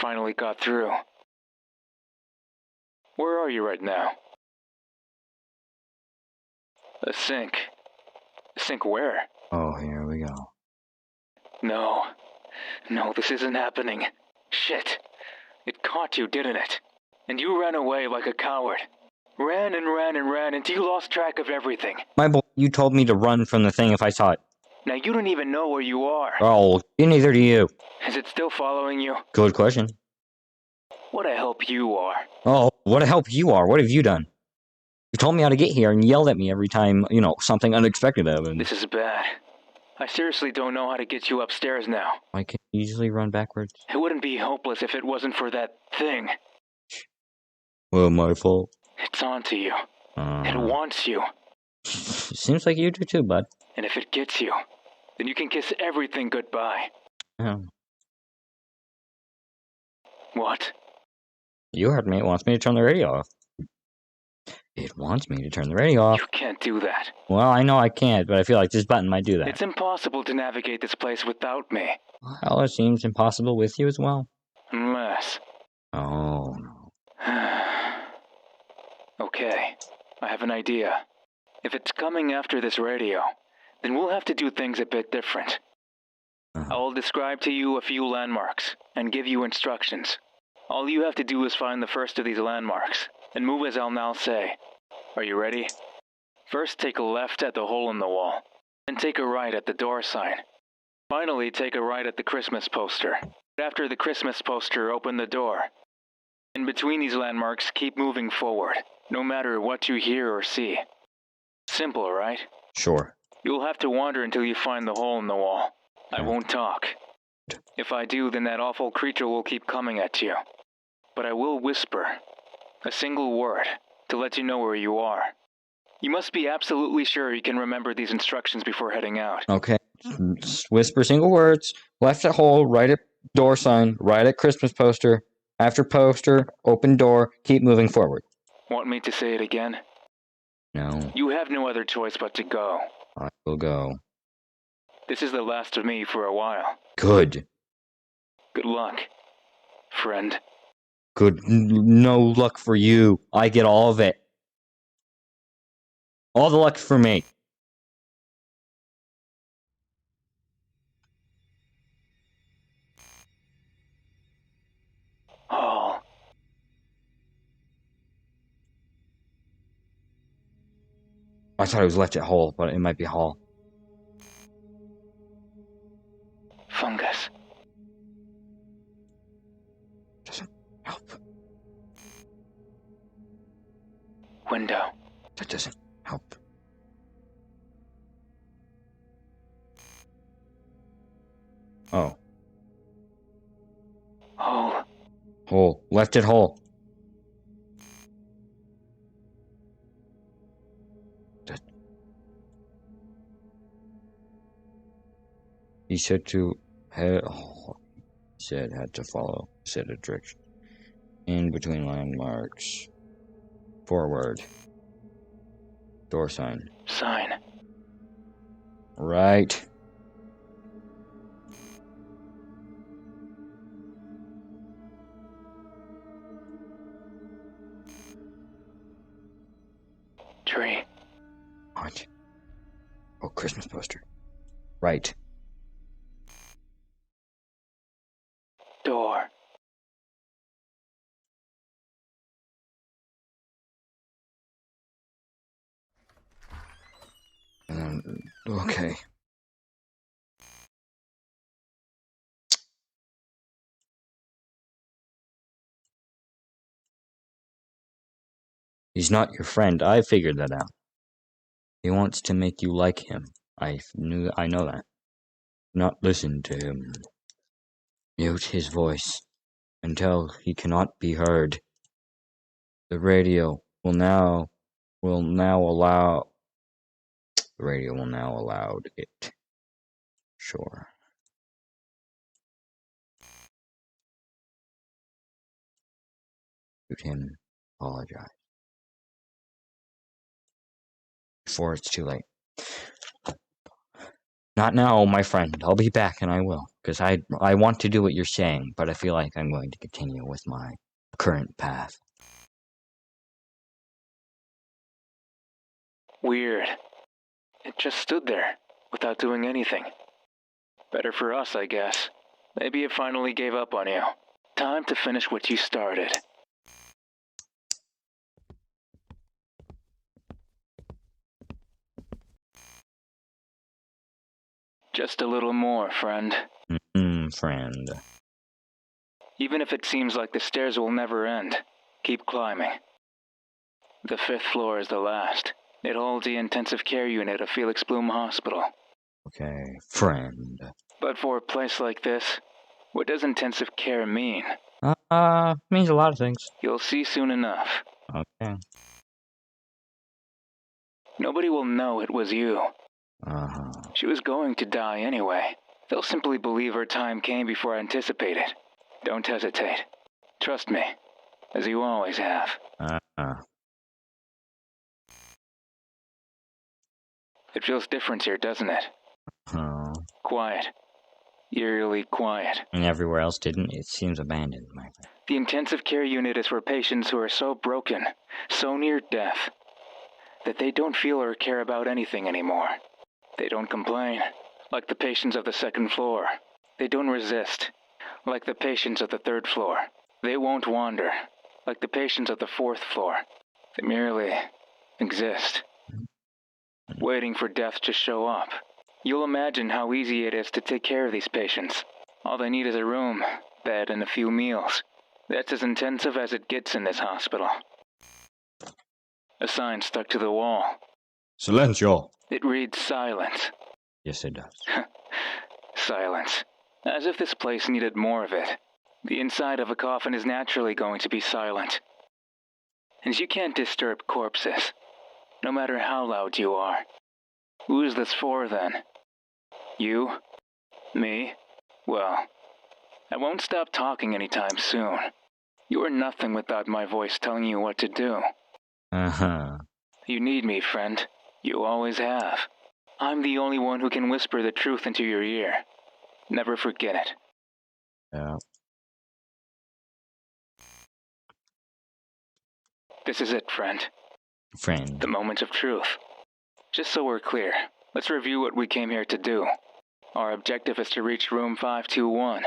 finally got through. Where are you right now? A sink. A sink where? Oh, here we go. No, this isn't happening. Shit. It caught you, didn't it? And you ran away like a coward. Ran and ran and ran until you lost track of everything. My boy, you told me to run from the thing if I saw it. Now you don't even know where you are. Oh, neither do you. Is it still following you? Good question. What a help you are. Oh, what a help you are. What have you done? You told me how to get here and yelled at me every time, something unexpected happened. This is bad. I seriously don't know how to get you upstairs now. I can easily run backwards. It wouldn't be hopeless if it wasn't for that thing. Well, my fault. It's on to you. It wants you. Seems like you do too, bud. And if it gets you, then you can kiss everything goodbye. Oh. What? You heard me. It wants me to turn the radio off. It wants me to turn the radio off. You can't do that. Well, I know I can't, but I feel like this button might do that. It's impossible to navigate this place without me. Well, it seems impossible with you as well. Unless... Oh, no. Okay, I have an idea. If it's coming after this radio, then we'll have to do things a bit different. I will describe to you a few landmarks and give you instructions. All you have to do is find the first of these landmarks and move as I'll now say. Are you ready? First, take a left at the hole in the wall, then take a right at the door sign. Finally, take a right at the Christmas poster. After the Christmas poster, open the door. In between these landmarks, keep moving forward, no matter what you hear or see. Simple, right? Sure. You'll have to wander until you find the hole in the wall. I won't talk. If I do, then that awful creature will keep coming at you. But I will whisper a single word to let you know where you are. You must be absolutely sure you can remember these instructions before heading out. Okay. Whisper single words. Left at hole, right at door sign, right at Christmas poster. After poster, open door, keep moving forward. Want me to say it again? No. You have no other choice but to go. I will go. This is the last of me for a while. Good. Good luck, friend. Good. No luck for you. I get all of it. All the luck for me. Hall. I thought it was left at hole, but it might be hall. Fungus. Doesn't help. Window. That doesn't help. Oh. Hole. Hole. Left at hole. He said to head. Oh, said had to follow set of direction. In between landmarks. Forward. Door sign. Sign. Right. Tree. What? Oh, Christmas poster. Right. Door. Okay. He's not your friend. I figured that out. He wants to make you like him. I know that. Not listen to him. Mute his voice until he cannot be heard. The radio will now allow it. Sure. Mute him. Apologize. Before it's too late. Not now, my friend. I'll be back and I will. Because I want to do what you're saying, but I feel like I'm going to continue with my current path. Weird. It just stood there, without doing anything. Better for us, I guess. Maybe it finally gave up on you. Time to finish what you started. Just a little more, friend. Friend. Even if it seems like the stairs will never end, keep climbing. The 5th floor is the last. It holds the intensive care unit of Felix Bloom Hospital. Okay, friend. But for a place like this, what does intensive care mean? Means a lot of things. You'll see soon enough. Okay. Nobody will know it was you. Uh-huh. She was going to die anyway. They'll simply believe her time came before anticipated. Don't hesitate. Trust me, as you always have. It feels different here, doesn't it? Quiet. Eerily quiet. And everywhere else didn't? It seems abandoned, my friend. The intensive care unit is for patients who are so broken, so near death, that they don't feel or care about anything anymore. They don't complain, like the patients of the 2nd floor. They don't resist, like the patients of the 3rd floor. They won't wander, like the patients of the 4th floor. They merely exist, waiting for death to show up. You'll imagine how easy it is to take care of these patients. All they need is a room, bed, and a few meals. That's as intensive as it gets in this hospital. A sign stuck to the wall. Silencio. It reads silence. Yes, it does. Silence. As if this place needed more of it. The inside of a coffin is naturally going to be silent. And you can't disturb corpses, no matter how loud you are. Who is this for, then? You? Me? Well, I won't stop talking anytime soon. You are nothing without my voice telling you what to do. You need me, friend. You always have. I'm the only one who can whisper the truth into your ear. Never forget it. Yeah. This is it, friend. Friend. The moment of truth. Just so we're clear, let's review what we came here to do. Our objective is to reach room 521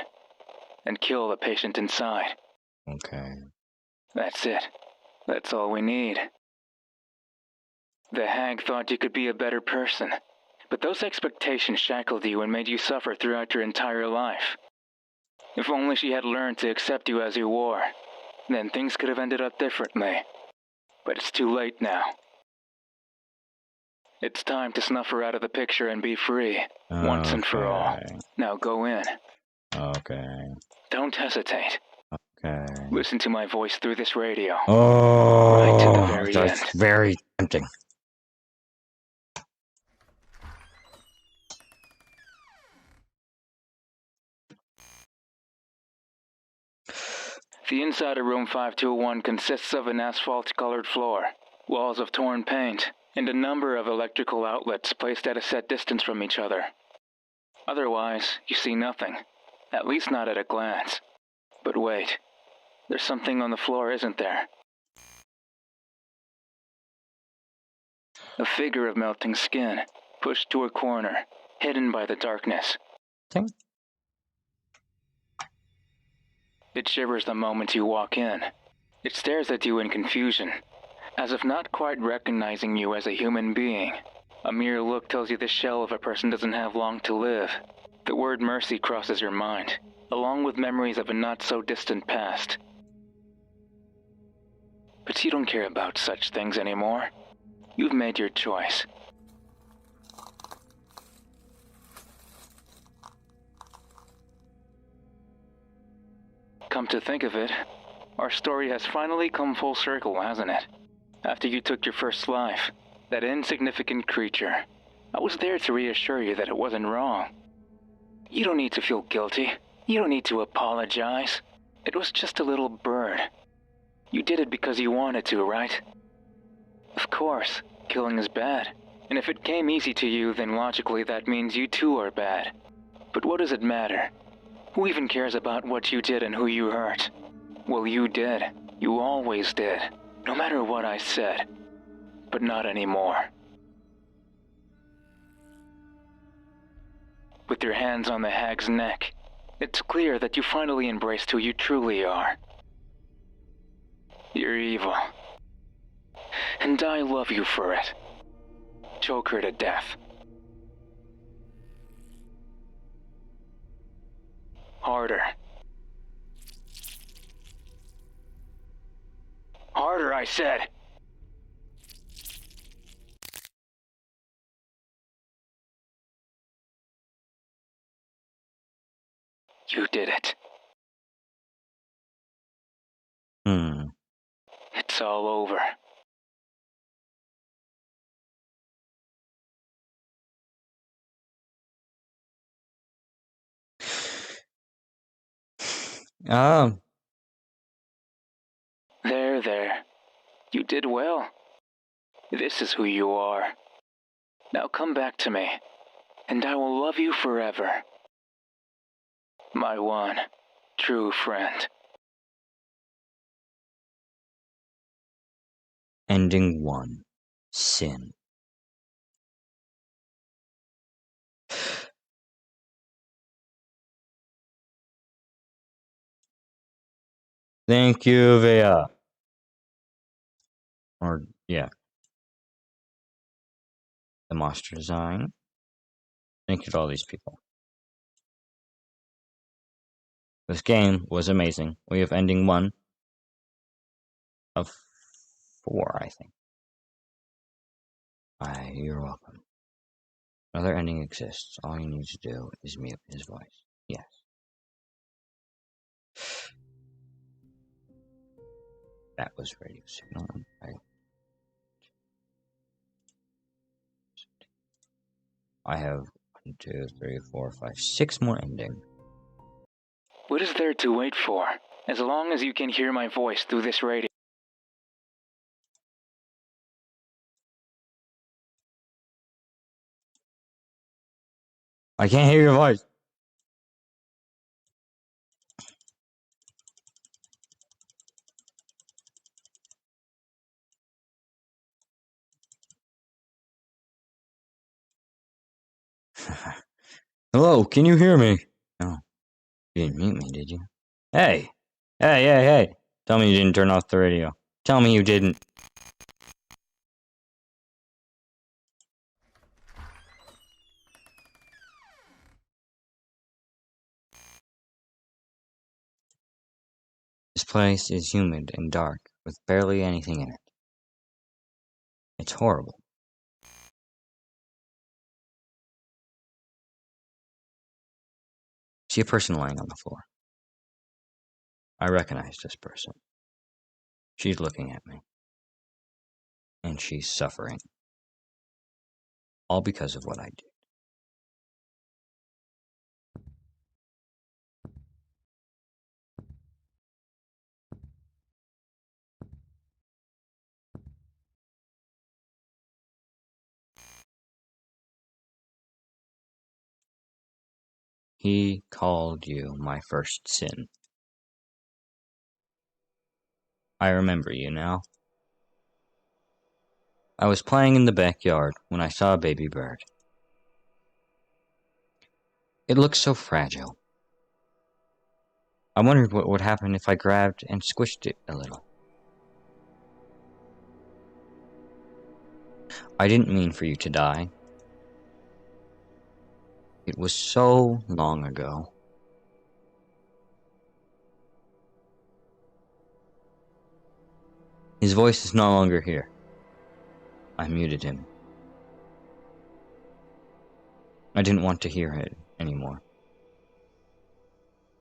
and kill the patient inside. Okay. That's it. That's all we need. The hag thought you could be a better person, but those expectations shackled you and made you suffer throughout your entire life. If only she had learned to accept you as you were, then things could have ended up differently. But it's too late now. It's time to snuff her out of the picture and be free, once and for all. Now go in. Okay. Don't hesitate. Okay. Listen to my voice through this radio. Oh, right to the very that's end. very tempting. The inside of room 521 consists of an asphalt-colored floor, walls of torn paint, and a number of electrical outlets placed at a set distance from each other. Otherwise, you see nothing, at least not at a glance. But wait, there's something on the floor, isn't there? A figure of melting skin, pushed to a corner, hidden by the darkness. Thing? It shivers the moment you walk in. It stares at you in confusion, as if not quite recognizing you as a human being. A mere look tells you the shell of a person doesn't have long to live. The word mercy crosses your mind, along with memories of a not-so-distant past. But you don't care about such things anymore. You've made your choice. Come to think of it, our story has finally come full circle, hasn't it? After you took your first life, that insignificant creature, I was there to reassure you that it wasn't wrong. You don't need to feel guilty. You don't need to apologize. It was just a little bird. You did it because you wanted to, right? Of course, killing is bad. And if it came easy to you, then logically that means you too are bad. But what does it matter? Who even cares about what you did and who you hurt? Well, you did. You always did. No matter what I said. But not anymore. With your hands on the hag's neck, it's clear that you finally embraced who you truly are. You're evil. And I love you for it. Choke her to death. Harder. Harder, I said. You did it. It's all over. Oh. There. You did well. This is who you are. Now come back to me, and I will love you forever. My one true friend. Ending 1. Sin. Thank you, Vea. Or, yeah. The monster design. Thank you to all these people. This game was amazing. We have ending 1 of 4, I think. You're welcome. Another ending exists. All you need to do is mute his voice. Yes. That was radio signal. I have 1, 2, 3, 4, 5, 6 more endings. What is there to wait for? As long as you can hear my voice through this radio. I can't hear your voice. Hello, can you hear me? No. You didn't mute me, did you? Hey! Hey! Tell me you didn't turn off the radio. Tell me you didn't. This place is humid and dark, with barely anything in it. It's horrible. I see a person lying on the floor. I recognize this person. She's looking at me. And she's suffering. All because of what I did. He called you my first sin. I remember you now. I was playing in the backyard when I saw a baby bird. It looked so fragile. I wondered what would happen if I grabbed and squished it a little. I didn't mean for you to die. It was so long ago. His voice is no longer here. I muted him. I didn't want to hear it anymore.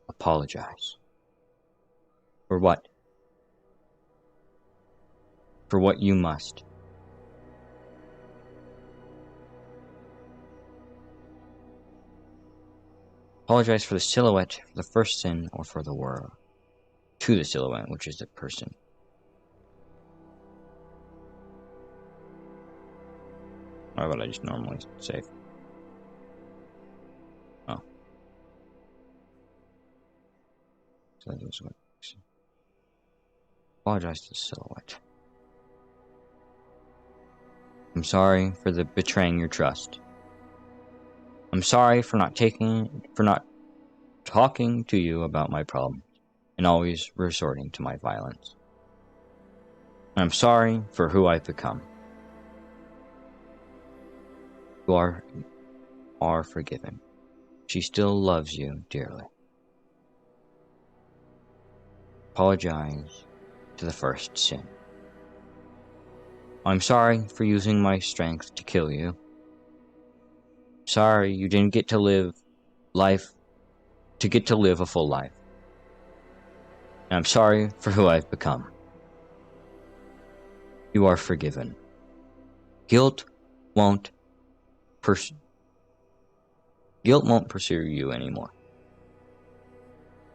Apologize. For what? For what you must. Apologize for the silhouette, for the first sin, or for the world. To the silhouette, which is the person. Why would I just normally save? Oh. Apologize to the silhouette. I'm sorry for betraying your trust. I'm sorry for not talking to you about my problems and always resorting to my violence. I'm sorry for who I've become. You are forgiven. She still loves you dearly. Apologize to the first sin. I'm sorry for using my strength to kill you. Sorry you didn't get to live a full life. And I'm sorry for who I've become. You are forgiven. Guilt won't pursue you anymore.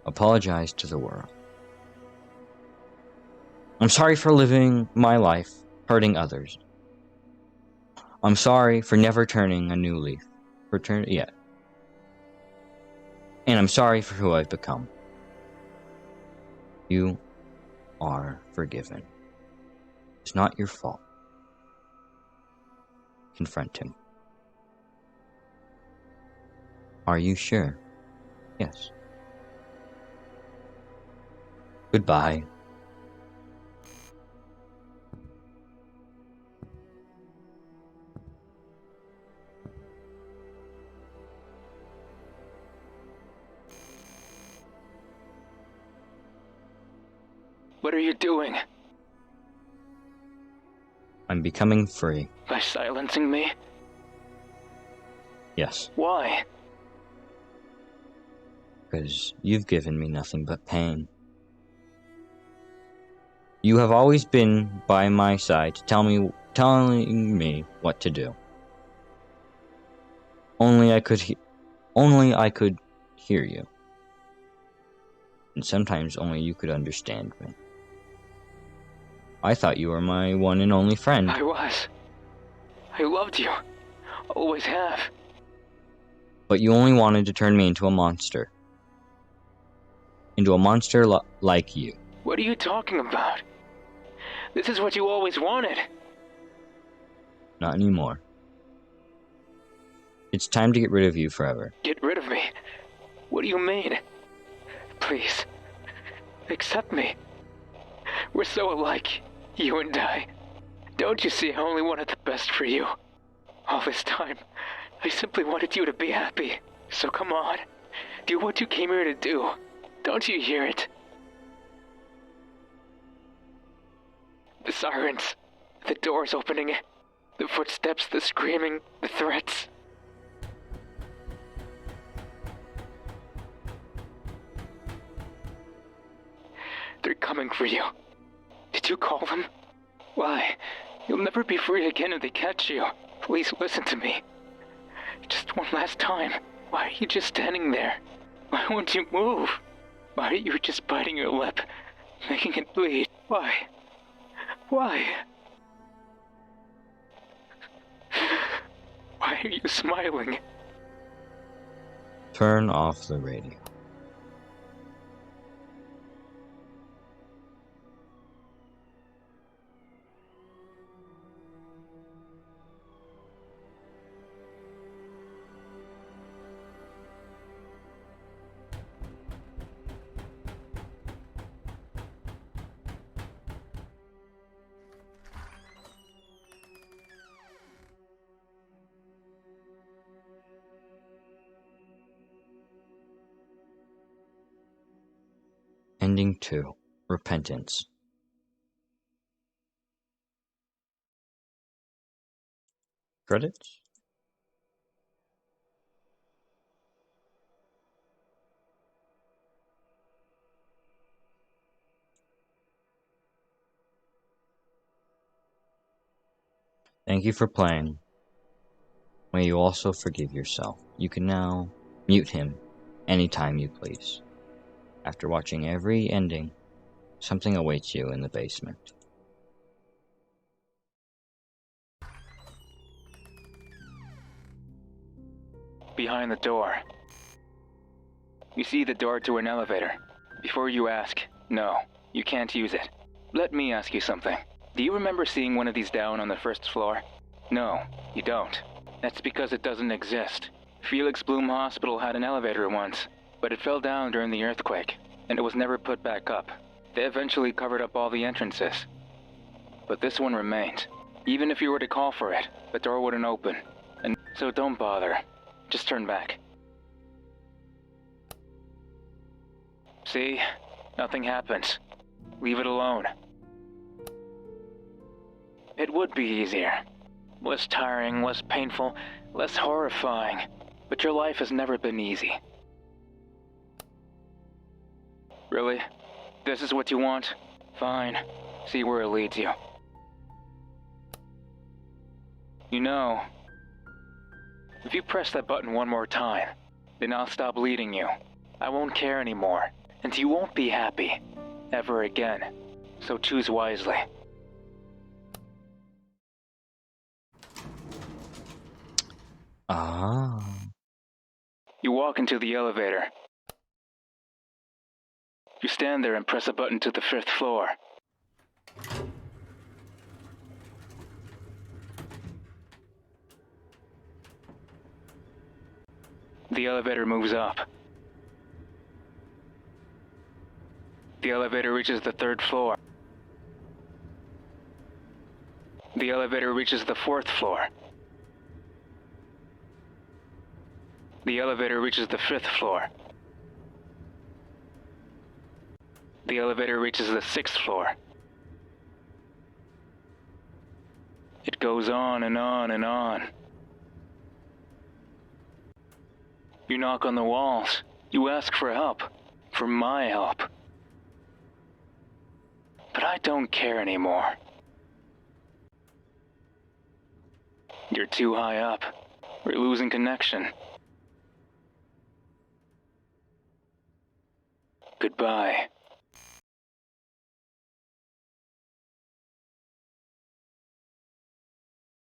Apologize to the world. I'm sorry for living my life hurting others. I'm sorry for never turning a new leaf. And I'm sorry for who I've become. You are forgiven. It's not your fault. Confront him. Are you sure? Yes. Goodbye. What are you doing? I'm becoming free. By silencing me? Yes. Why? Because you've given me nothing but pain. You have always been by my side, telling me what to do. Only I could hear you. And sometimes only you could understand me. I thought you were my one and only friend. I was. I loved you. Always have. But you only wanted to turn me into a monster. Into a monster like you. What are you talking about? This is what you always wanted. Not anymore. It's time to get rid of you forever. Get rid of me? What do you mean? Please, accept me. We're so alike, you and I. Don't you see I only wanted the best for you? All this time, I simply wanted you to be happy. So come on, do what you came here to do. Don't you hear it? The sirens, the doors opening, the footsteps, the screaming, the threats. They're coming for you. Did you call them? Why? You'll never be free again if they catch you. Please listen to me. Just one last time. Why are you just standing there? Why won't you move? Why are you just biting your lip, making it bleed? Why? Why? Why are you smiling? Turn off the radio. Ending 2. Repentance. Credits? Thank you for playing. May you also forgive yourself. You can now mute him anytime you please. After watching every ending, something awaits you in the basement. Behind the door. You see the door to an elevator. Before you ask, no, you can't use it. Let me ask you something. Do you remember seeing one of these down on the first floor? No, you don't. That's because it doesn't exist. Felix Bloom Hospital had an elevator once, but it fell down during the earthquake, and it was never put back up. They eventually covered up all the entrances. But this one remained. Even if you were to call for it, the door wouldn't open. And so don't bother. Just turn back. See? Nothing happens. Leave it alone. It would be easier. Less tiring, less painful, less horrifying. But your life has never been easy. Really? This is what you want? Fine. See where it leads you. You know, if you press that button one more time, then I'll stop leading you. I won't care anymore, and you won't be happy. Ever again. So choose wisely. Ah. You walk into the elevator. You stand there and press a button to the 5th floor. The elevator moves up. The elevator reaches the 3rd floor. The elevator reaches the 4th floor. The elevator reaches the 5th floor. The elevator reaches the 6th floor. It goes on and on and on. You knock on the walls. You ask for help. For my help. But I don't care anymore. You're too high up. We're losing connection. Goodbye.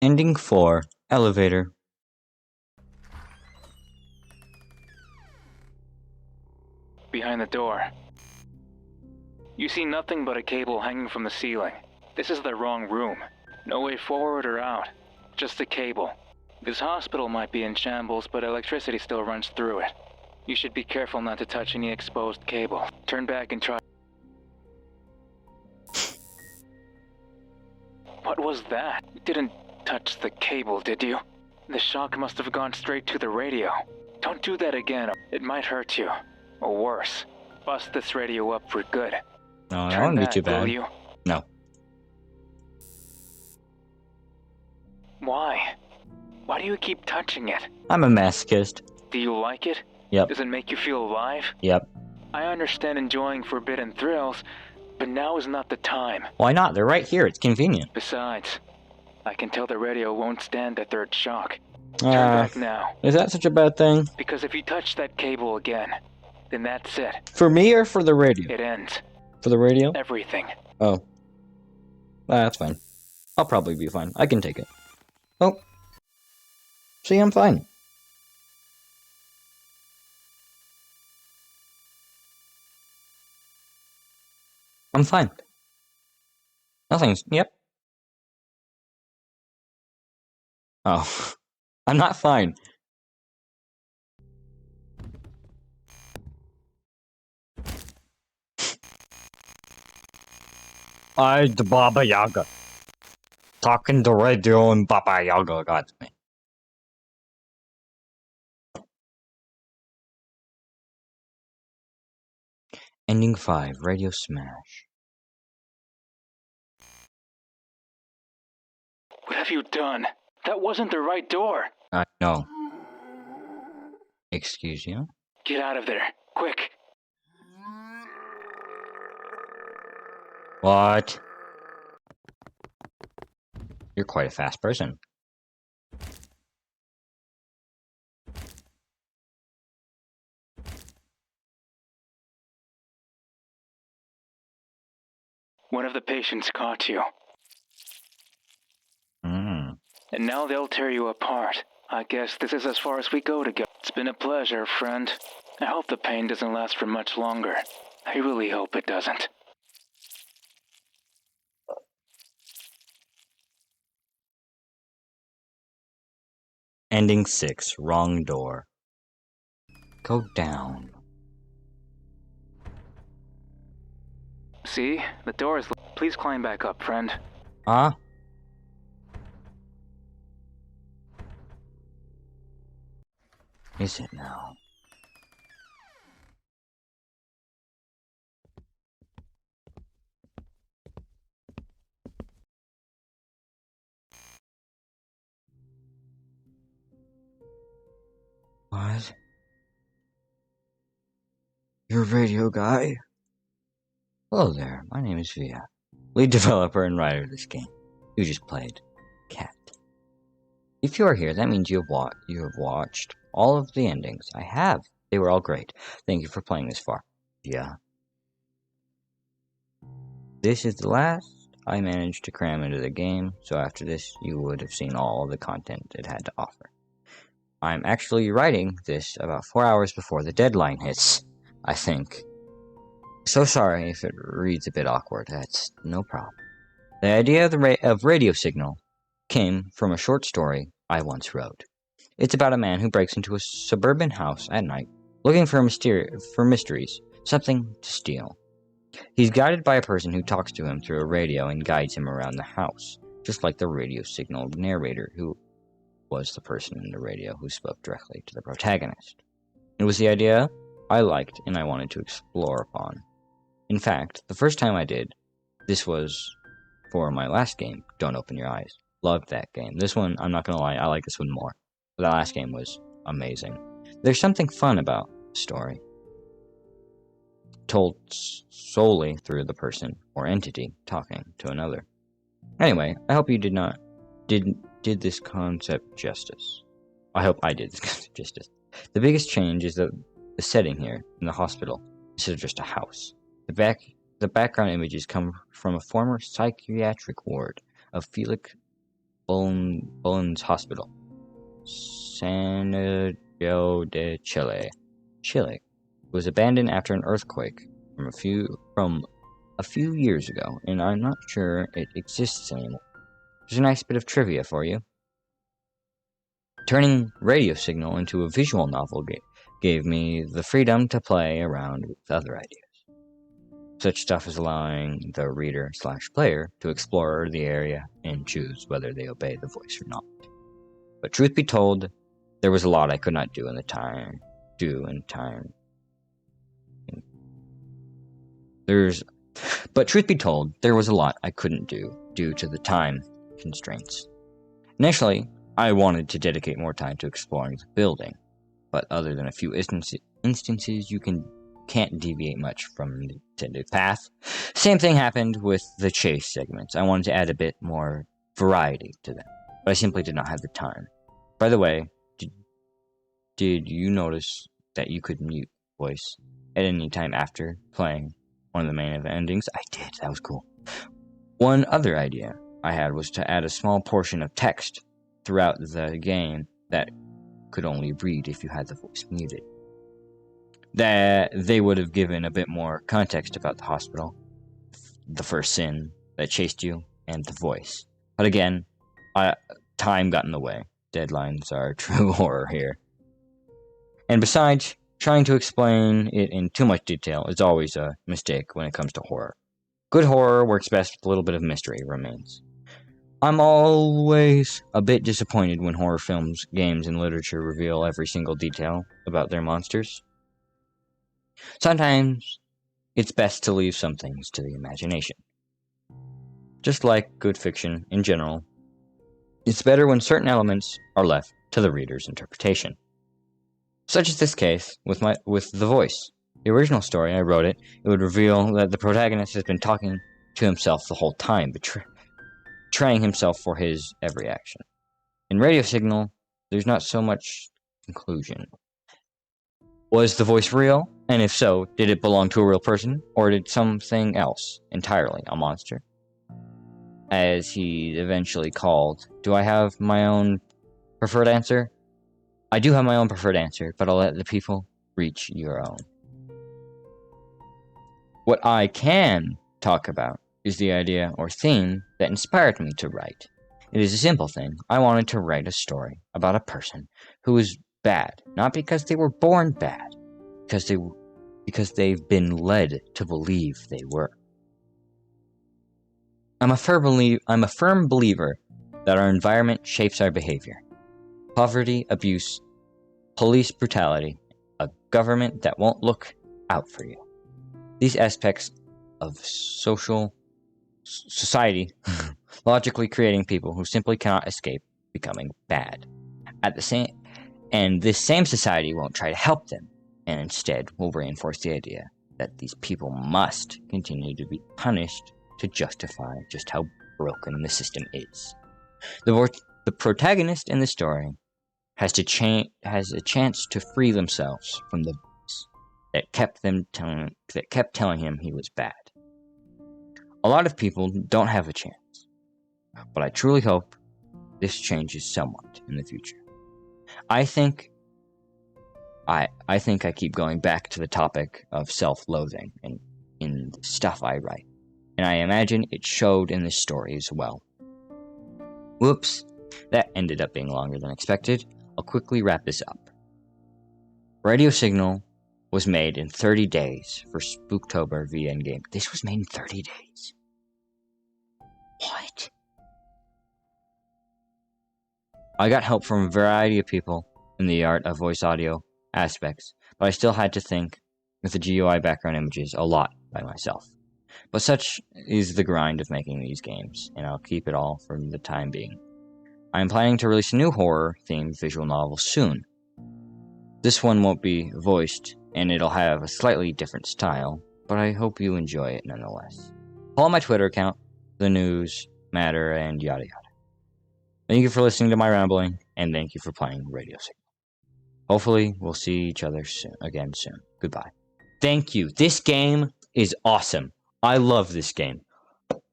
Ending 4. Elevator. Behind the door. You see nothing but a cable hanging from the ceiling. This is the wrong room. No way forward or out. Just a cable. This hospital might be in shambles, but electricity still runs through it. You should be careful not to touch any exposed cable. Turn back and try. What was that? You didn't touch the cable, did you? The shock must have gone straight to the radio. Don't do that again. It might hurt you. Or worse. Bust this radio up for good. No, that wouldn't be too bad. Will you? No. Why? Why do you keep touching it? I'm a masochist. Do you like it? Yep. Does it make you feel alive? Yep. I understand enjoying forbidden thrills, but now is not the time. Why not? They're right here. It's convenient. Besides, I can tell the radio won't stand a 3rd shock. Turn back now. Is that such a bad thing? Because if you touch that cable again, then that's it. For me or for the radio? It ends. For the radio? Everything. Oh. That's fine. I'll probably be fine. I can take it. Oh. See, I'm fine. I'm fine. Nothing's... Yep. Oh. I'm not fine. The Baba Yaga. Talking to radio and Baba Yaga got me. Ending 5. Radio smash. What have you done? That wasn't the right door. I know. Excuse you? Get out of there. Quick. What? You're quite a fast person. One of the patients caught you. And now they'll tear you apart. I guess this is as far as we go together. It's been a pleasure, friend. I hope the pain doesn't last for much longer. I really hope it doesn't. Ending 6, wrong door. Go down. See? The door is... Please climb back up, friend. Huh? Is it now? What? You're a radio guy? Hello there, my name is Via, lead developer and writer of this game. You just played Cat. If you are here, that means you have watched all of the endings. I have. They were all great. Thank you for playing this far. Yeah. This is the last I managed to cram into the game, so after this, you would have seen all the content it had to offer. I'm actually writing this about 4 hours before the deadline hits, I think. So sorry if it reads a bit awkward, that's no problem. The idea of Radio Signal came from a short story I once wrote. It's about a man who breaks into a suburban house at night, looking for mysteries, something to steal. He's guided by a person who talks to him through a radio and guides him around the house, just like the Radio Signal narrator who was the person in the radio who spoke directly to the protagonist. It was the idea I liked and I wanted to explore upon. In fact, the first time I did, this was for my last game, Don't Open Your Eyes. Loved that game. This one, I'm not gonna lie, I like this one more. The last game was amazing. There's something fun about the story, told solely through the person or entity talking to another. Anyway, I hope you did this concept justice. I hope I did this concept justice. The biggest change is the setting here in the hospital instead of just a house. The background images come from a former psychiatric ward of Felix Bullen's hospital, Santiago de Chile. Chile was abandoned after an earthquake from a few years ago, and I'm not sure it exists anymore. There's a nice bit of trivia for you. Turning Radio Signal into a visual novel gave me the freedom to play around with other ideas. Such stuff as allowing the reader/player to explore the area and choose whether they obey the voice or not. But truth be told, there was a lot I could not do in time. But truth be told, there was a lot I couldn't do due to the time constraints. Initially, I wanted to dedicate more time to exploring the building, but other than a few instances, you can't deviate much from the intended path. Same thing happened with the chase segments. I wanted to add a bit more variety to them, but I simply did not have the time. By the way, did you notice that you could mute voice at any time after playing one of the main event endings? I did. That was cool. One other idea I had was to add a small portion of text throughout the game that could only read if you had the voice muted. That they would have given a bit more context about the hospital, the first sin that chased you, and the voice. But again, time got in the way. Deadlines are true horror here. And besides, trying to explain it in too much detail is always a mistake when it comes to horror. Good horror works best with a little bit of mystery remains. I'm always a bit disappointed when horror films, games, and literature reveal every single detail about their monsters. Sometimes, it's best to leave some things to the imagination. Just like good fiction in general, it's better when certain elements are left to the reader's interpretation. Such as this case with the voice. The original story, I wrote it would reveal that the protagonist has been talking to himself the whole time, betraying himself for his every action. In Radio Signal, there's not so much conclusion. Was the voice real? And if so, did it belong to a real person? Or did something else entirely, a monster? As he eventually called, do I have my own preferred answer? I do have my own preferred answer, but I'll let the people reach your own. What I can talk about is the idea or theme that inspired me to write. It is a simple thing. I wanted to write a story about a person who is bad, not because they were born bad, because they've been led to believe they were. I'm a firm believer that our environment shapes our behavior. Poverty, abuse, police brutality, a government that won't look out for you. These aspects of society logically creating people who simply cannot escape becoming bad. And this same society won't try to help them, and instead will reinforce the idea that these people must continue to be punished to justify just how broken the system is. The protagonist in the story has a chance to free themselves from the voice that kept telling him he was bad. A lot of people don't have a chance, but I truly hope this changes somewhat in the future. I think I keep going back to the topic of self-loathing in the stuff I write, and I imagine it showed in this story as well. Whoops, that ended up being longer than expected. I'll quickly wrap this up. Radio Signal was made in 30 days for Spooktober via Endgame. This was made in 30 days. What? I got help from a variety of people in the art of voice audio aspects, but I still had to think with the GUI background images a lot by myself. But such is the grind of making these games, and I'll keep it all for the time being. I am planning to release a new horror-themed visual novel soon. This one won't be voiced, and it'll have a slightly different style, but I hope you enjoy it nonetheless. Follow my Twitter account, the news, matter, and yada yada. Thank you for listening to my rambling, and thank you for playing Radio Signal. Hopefully, we'll see each other again soon. Goodbye. Thank you. This game is awesome. I love this game.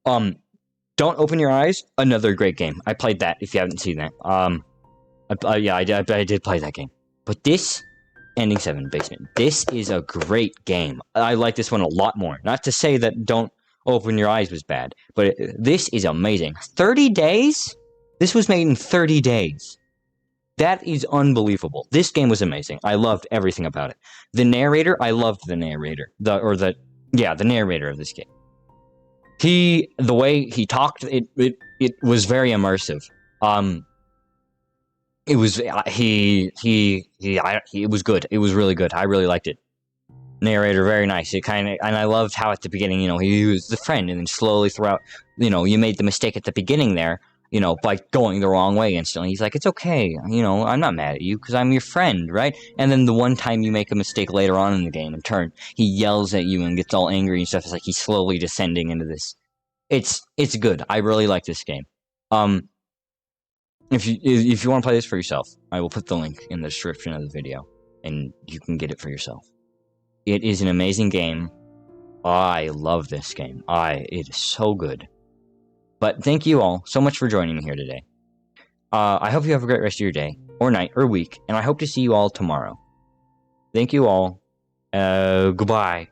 Don't Open Your Eyes, another great game. I played that, if you haven't seen that. I did play that game. But this, Ending 7 Basement, this is a great game. I like this one a lot more. Not to say that Don't Open Your Eyes was bad, but this is amazing. 30 days? This was made in 30 days. That is unbelievable. This game was amazing. I loved everything about it. The narrator, I loved the narrator. The narrator of this game. The way he talked, it was very immersive. It was it was good. It was really good. I really liked it. Narrator, very nice. And I loved how at the beginning, he was the friend, and then slowly throughout, you made the mistake at the beginning there, by going the wrong way instantly. He's like, it's okay, I'm not mad at you because I'm your friend, right? And then the one time you make a mistake later on in the game and turn, he yells at you and gets all angry and stuff. It's like he's slowly descending into this. It's good. I really like this game. If you want to play this for yourself, I will put the link in the description of the video, and you can get it for yourself. It is an amazing game. I love this game. It is so good. But thank you all so much for joining me here today. I hope you have a great rest of your day, or night, or week, and I hope to see you all tomorrow. Thank you all. Goodbye.